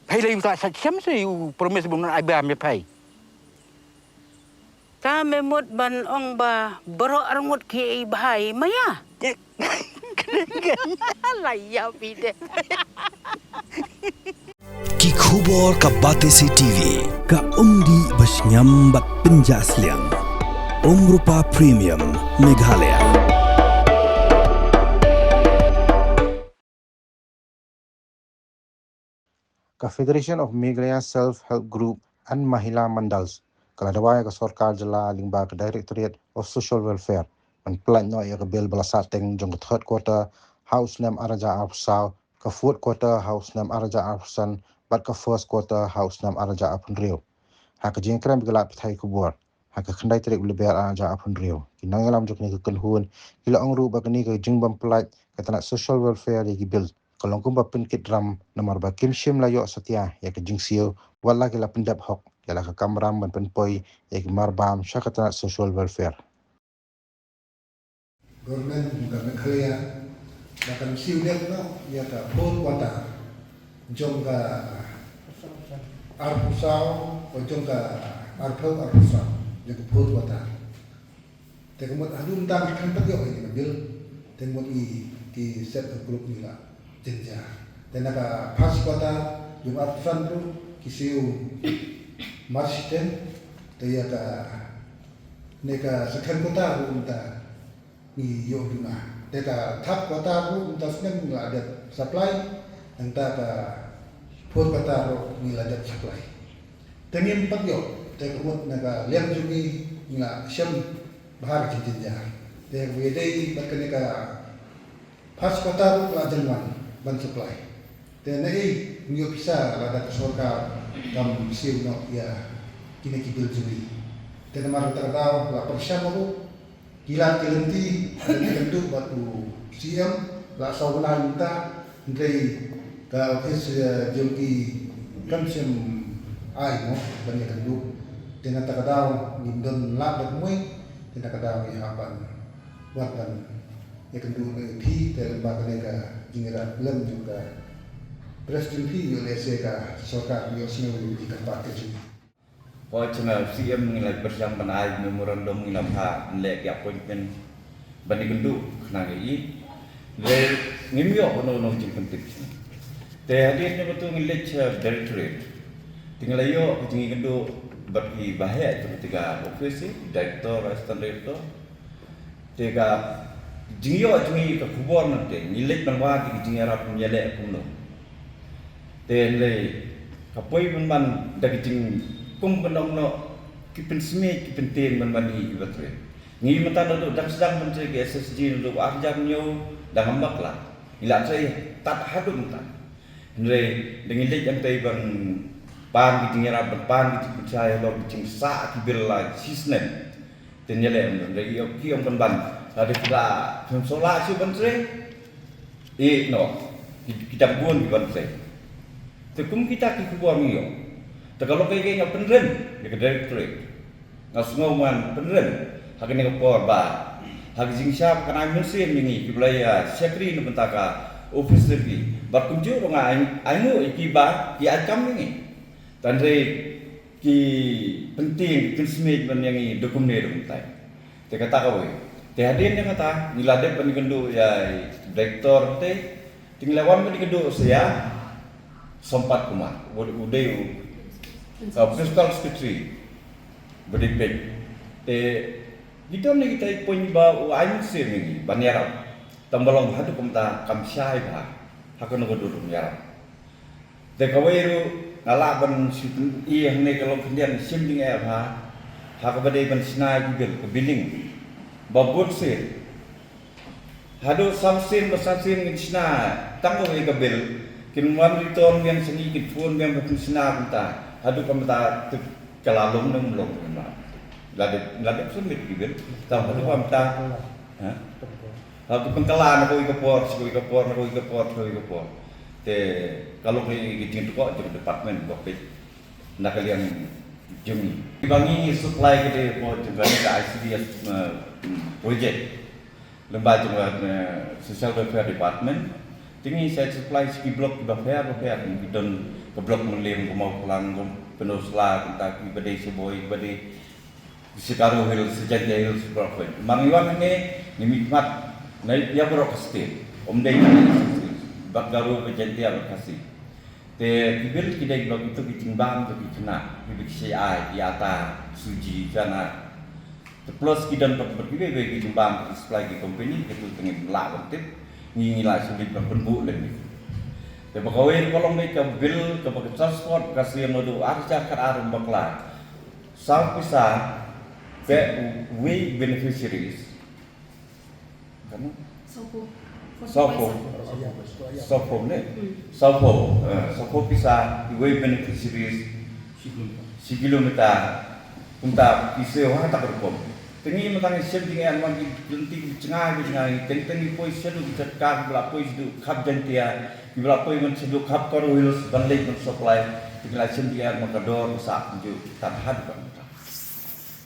Pai lai tak siam se promes bunan ai ba me pai. Ta memot ban ong ba bero arngut ki bahai maya. Laya pide. Ki khubor ka Batesi TV ka umdi bas nyambat penjaslian. Rupa Premium Meghalaya. Confederation of Meghalaya Self-Help Group and Mahila Mandals kaladawai ka Sarkar Jala lingba ka Directorate of Social Welfare and plan no ya ka bil balasateng jong ka third quarter house name Araja Afsau ka fourth quarter house name Araja Afsan but ka first quarter house name Araja Apun Rio haka jengkram bigalat pathai kubur haka khandai tarik leber Araja Apun Rio kinang alam jok ni ka kenhun kila ong ru ba kani ka jingbam plat ka tanat social welfare ya ki bil kalong kumba penkit ram namar ba kim shim la yo satya ya ka jingsio wala kila pendap hok yala ka kamram ban penpoi ya ki marbam syakata social welfare government bukan Meghalaya bahkan siudet no ya ka bol wata jong ka arpusau o jong ka arpusau ya ka bol wata te kemut adun tam kan pagyo ini bil te kemut i set a group ni la jenja dan naka pas wata yung arpusan tu kisiu marsiten te ya ka neka sekan kota unta ni yo duna deka thap kota ru unta snem la ada supply anta ka phot kota ru ni la ada supply tengin pagyo te kumut naga liam jumi nga syam bahar jinja te wedei bakane ka pas kota ru la jenwan ban supply te nei nyo bisa la ada sorka kam siu no ya kini kibil jumi te namar terdaw la persyam ru kilat kelenti tentu batu siam la sauna minta ndai ka office jengki kan sim ai mo banyak tentu dengan takadaw ngindon la dak moy dengan takadaw ya apan buat dan ya tentu thi te lembaga ka jingira lem juga presiden fi yo lese ka soka yo sino di tempat kecil. Kau cuma CM mengenai bersama penai memorandum mengenai hak lek appointment bani gendu kena ini le ngimyo kono jing penting te hadirnya betul ngelek directorate tinggal ayo jing gendu bagi bahaya itu ketika office director assistant director tega jingyo jing ke kubur nanti ngelek nangwa jing arab nyelek kuno te le kapoi man dari jing kum kendong no kipen sme kipen ten manmani ibatre ngi mata no dak sedang menteri SSG no arjam nyo dah ngambak lah ila saya tat hadu mata nre dengan lek yang tai bang pan gitu ngira pan gitu percaya lo bicing sa kibir la sisnen ten yele nre yo ki om ban ada kita sola si menteri no kita buon di menteri tekum kita ki kubuang yo kalau kayak yang penren, dia directorate, ngasngoman penren, hak ni kapor ba, hak jingshap kana musim ini, kibulaya sekri nu bentaka office lagi, berkunjung orang ainu ikiba, ki acam ini, tandre ki penting konsumsi yang dokumen itu bentai, te kata kau, te hadir dia kata, nilade pengendu ya director te, tinglawan pengendu saya, sempat kumar, udah principal secretary berdipek kita ni kita punya bawa ayu sih ni banyaram tambalong hadu kumta kamsyai bah hakon ko duduk yaram kawairu ngala ban iya ni kalau kemudian simding bah hakabade ban sinai gugel kebiling babut sih hadu samsin basasin ngitsna tanggo ikabel kinwan riton yang sengi kitfun yang batusna kumta hadu pemta kelalung nang belum kena lade sulit gitu tahu hadu pemta hadu pengkelan aku ikapor te kalau ke gitu kok di departemen bokit nak kalian jumi bangi supply kita buat juga ke ICDS project lembaga social welfare department Tinggi saya supply segi blok bafea kita ke blok melim ke mau pulang ke penusla kita ke badai seboi badai sekaru hills sejajar hills berapa. Mangiwan ini nikmat naik dia berok state. Dai bak garu pejantia lokasi. Te kibil kidai blok itu kitimbang ke kena kibil CI iata suji jana. Plus kita dapat berkibai bagi kitimbang supply ke company itu tengah belak bentuk ni lah sulit berbentuk lagi. Tapi kalau kolong mereka bil ke transport kasih yang ada arca ke arah bakla. Sampai sah we beneficiaries. Kamu? Sopo bisa we beneficiaries si kilometer untuk isu orang tak berkom. Tengi matang siap dengan magi jentik cengai tengi poi sedu kita kag belapoi sedu kap jentia belapoi men sedu kap koru hills dan lake men supply tinggal siap dengan makador sak ju tahan kan.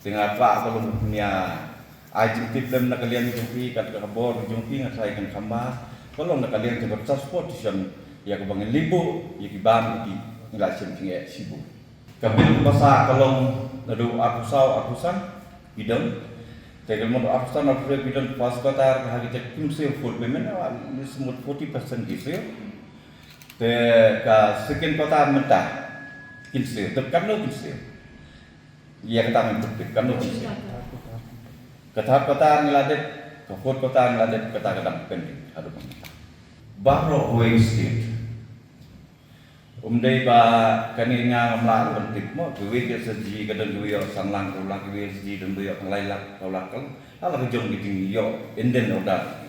Tengah apa kalau punya ajib dalam nakalian jumpi kat kabor jumpi ngasai kan kamba kalau nakalian ke transportation ya ke bangun libu ya ke bam di tinggal siap dengan sibu. Kabil masa kalau nadu akusan bidang, jadi kalau akusan bidang pas kota hari cek kimsel full payment, ini semua 40% kimsel. Ke sekian kota mentah kimsel, tekan lo kimsel. Ia kata menurut tekan lo kimsel. Kata kota ngeladet, ke full kota ngeladet kata kadang pendek, ada bang. Baru State. Dai ba kanina mla bentik mo duwe ke seji kadang duwe sanlang ulang duwe seji dan duwe lailak kaulakal ala ke jong diting yo inden oda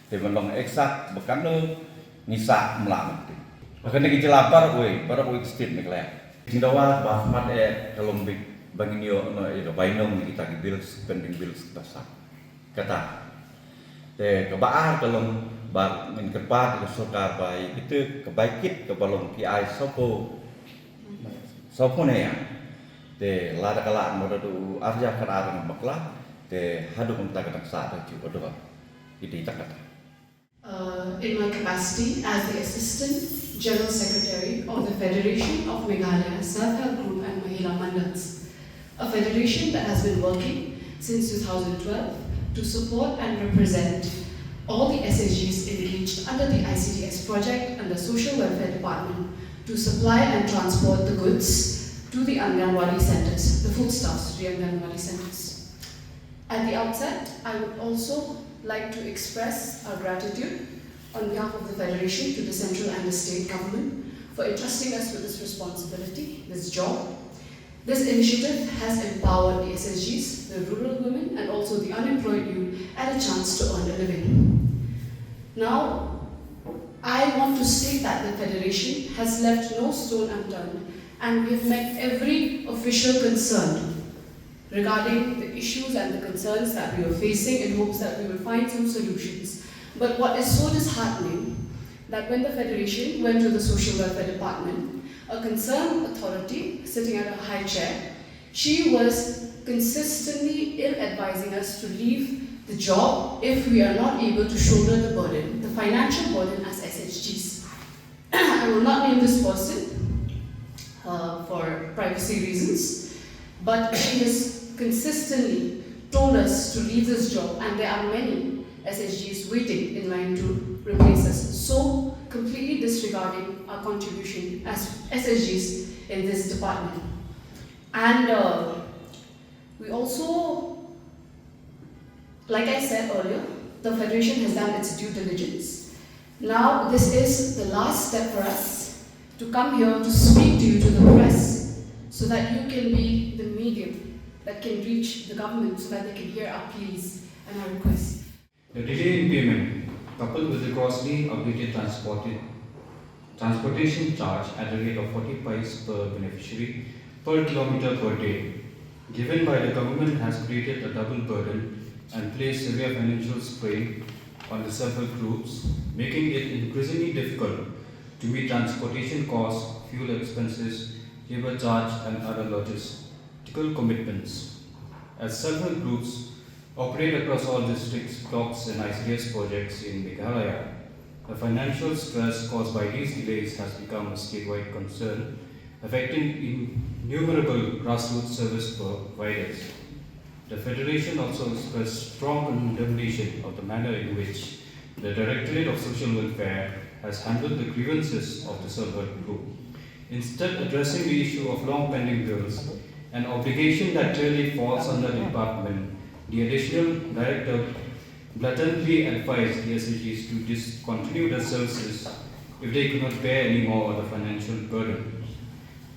te melong eksak bekan lo ngisa mla bentik makane ki lapar we para we state nek la tindawa ba mat kalombik bangin yo no ida bainom ni kita ki bills pending bills basa kata te kebaar kalong ba min kepat ke sokar bai itu kebaikit ke balong PI sopo ne ya te lada kala moda tu arja kan arang bakla te hadu kum tak tak sa ta ju odo iti tak kata in my capacity as the Assistant General Secretary of the Federation of Meghalaya Self-Help Group and Mahila Mandals, a federation that has been working since 2012 to support and represent all the SSGs engaged under the ICDS project and the Social Welfare Department to supply and transport the goods to the Anganwadi centers, the foodstuffs to the Anganwadi centers. At the outset, I would also like to express our gratitude on behalf of the Federation to the central and the state government for entrusting us with this responsibility, this job. This initiative has empowered the SSGs, the rural women, and also the unemployed youth at a chance to earn a living. Now, I want to state that the Federation has left no stone unturned, and we have met every official concern regarding the issues and the concerns that we are facing in hopes that we will find some solutions. But what is so disheartening, that when the Federation went to the Social Welfare Department, a concerned authority sitting at a high chair, she was consistently ill-advising us to leave the job if we are not able to shoulder the burden, the financial burden as SHGs. I will not name this person for privacy reasons, but she has consistently told us to leave this job, and there are many SHGs waiting in line to replace us, so completely disregarding our contribution as SSGs in this department. And we also, like I said earlier, the Federation has done its due diligence. Now this is the last step for us to come here to speak to you, to the press, so that you can be the medium that can reach the government so that they can hear our pleas and our requests. The delay in payment, coupled with the costly updated transportation charge at a rate of 40 paise per beneficiary per kilometer per day, given by the government, has created a double burden and placed severe financial strain on the self-help groups, making it increasingly difficult to meet transportation costs, fuel expenses, labor charge, and other logistical commitments. As self-help groups operate across all districts, blocks, and ICDS projects in Meghalaya, The financial stress caused by these delays has become a statewide concern, affecting innumerable grassroots service providers. The Federation also expressed strong condemnation of the manner in which the Directorate of Social Welfare has handled the grievances of the self-help group. Instead, addressing the issue of long pending bills, an obligation that clearly falls under the department, the additional director blatantly advised the SHGs to discontinue their services if they could not bear any more of the financial burden,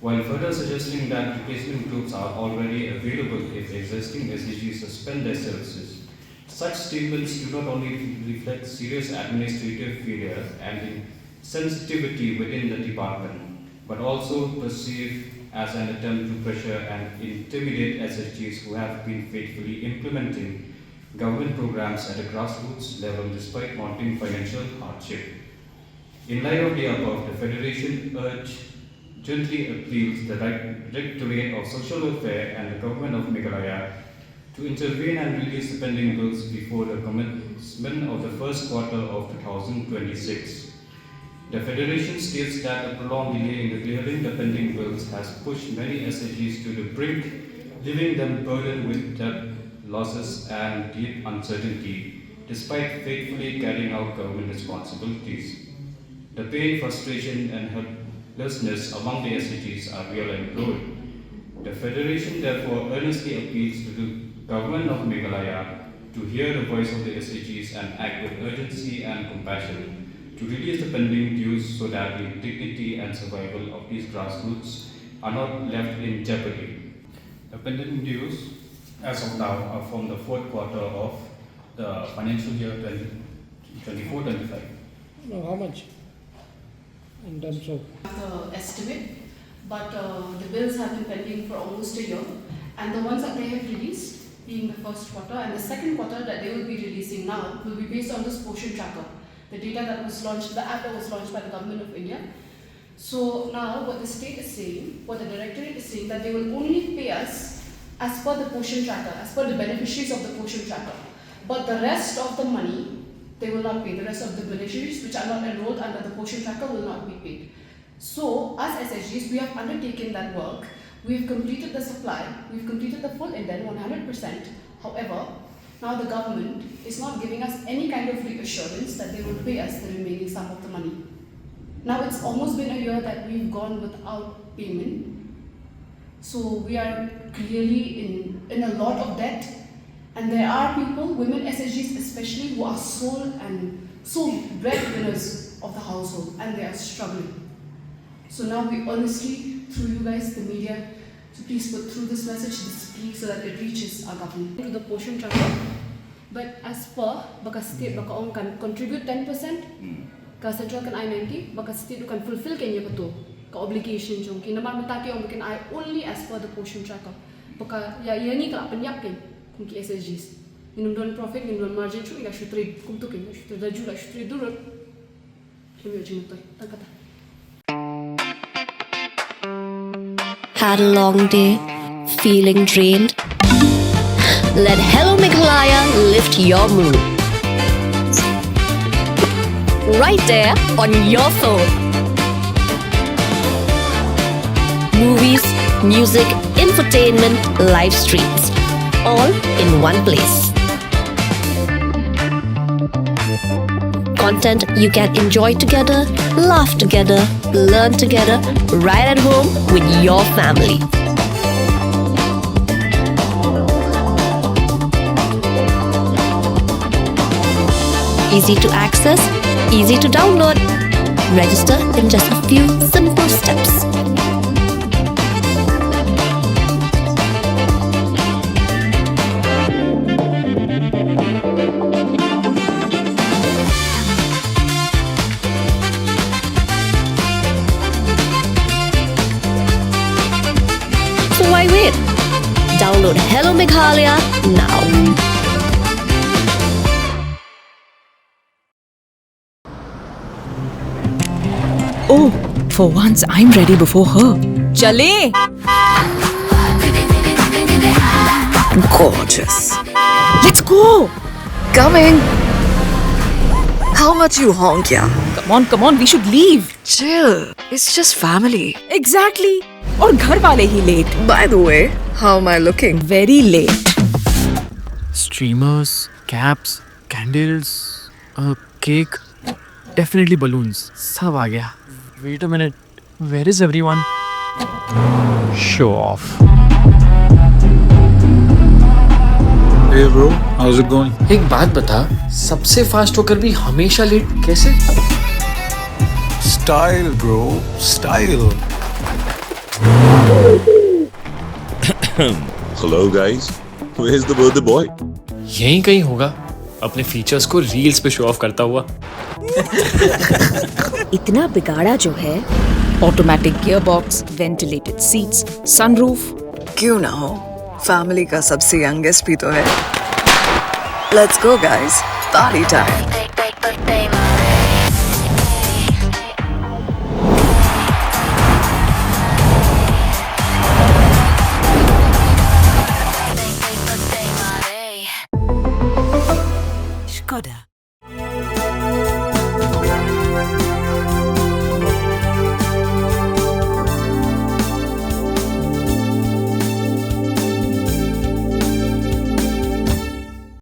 while further suggesting that replacement groups are already available if existing SHGs suspend their services. Such statements do not only reflect serious administrative failure and insensitivity within the department, but also perceived as an attempt to pressure and intimidate SHGs who have been faithfully implementing government programs at a grassroots level despite mounting financial hardship. In light of the above, the Federation urgently appeals the Directorate of Social Welfare and the Government of Meghalaya to intervene and release the pending bills before the commencement of the first quarter of 2026. The Federation states that a prolonged delay in clearing the pending bills has pushed many SHGs to the brink, leaving them burdened with debt, losses and deep uncertainty, despite faithfully carrying out government responsibilities. The pain, frustration and helplessness among the SHGs are real and growing. The Federation therefore earnestly appeals to the Government of Meghalaya to hear the voice of the SHGs and act with urgency and compassion to release the pending dues so that the dignity and survival of these grassroots are not left in jeopardy. The pending dues, as of now, are from the fourth quarter of the financial year 2024-25. How much in terms of? The estimate, but the bills have been pending for almost a year, and the ones that they have released, being the first quarter, and the second quarter that they will be releasing now, will be based on this portion tracker, the data that was launched, the app that was launched by the Government of India. So now what the state is saying, what the Directorate is saying, that they will only pay us as per the portion tracker, as per the beneficiaries of the portion tracker. But the rest of the money, they will not pay. The rest of the beneficiaries which are not enrolled under the portion tracker will not be paid. So, as SHGs, we have undertaken that work. We've completed the supply. We've completed the full indent 100%. However, now the government is not giving us any kind of reassurance that they will pay us the remaining sum of the money. Now it's almost been a year that we've gone without payment. So we are clearly in a lot of debt. And there are people, women SHGs especially, who are sole breadwinners of the household, and they are struggling. So now we honestly, through you guys, the media, to please put through this message, this plea, so that it reaches our government. To the portion tracker, but as per, baka state baka orang can contribute 10%, ka central kan I-90, baka state kan fulfill kanya kato, ka obligation jong kinaman mataki orang kan I only as per the portion tracker. Baka ya yani ka penyak kan, kung ki SSGs. Minum don profit, minum don margin, cuma ila shutri kum tu kan, shutri daju la shutri durut. Kami ujung tu, tak kata. Had a long day, feeling drained? Let Hello Meghalaya lift your mood. Right there on your phone. Movies, music, infotainment, live streams, all in one place. Content you can enjoy together, laugh together, learn together, right at home with your family. Easy to access, easy to download. Register in just a few simple steps. So why wait? Download Hello Meghalaya now. Oh, for once I'm ready before her. Chale! Gorgeous. Let's go! Coming! How much you honk, yeah? Come on, we should leave. Chill. It's just family. Exactly. और घर वाले ही late. By the way, how am I looking? Very late. Streamers, caps, candles, a cake, definitely balloons. सब आ गया. Wait a minute. Where is everyone? Show off. Hey bro, how's it going? एक बात बता, सबसे fast होकर भी हमेशा late कैसे? Style bro, style. Hello guys, where's the birthday boy? यहीं कहीं होगा, अपने फीचर्स को रील्स पे शो ऑफ करता हुआ. इतना बिगाड़ा जो है. Automatic gearbox, ventilated seats, sunroof. क्यों ना हो, फैमिली का सबसे यंगेस्ट भी तो है. Let's go guys, party time.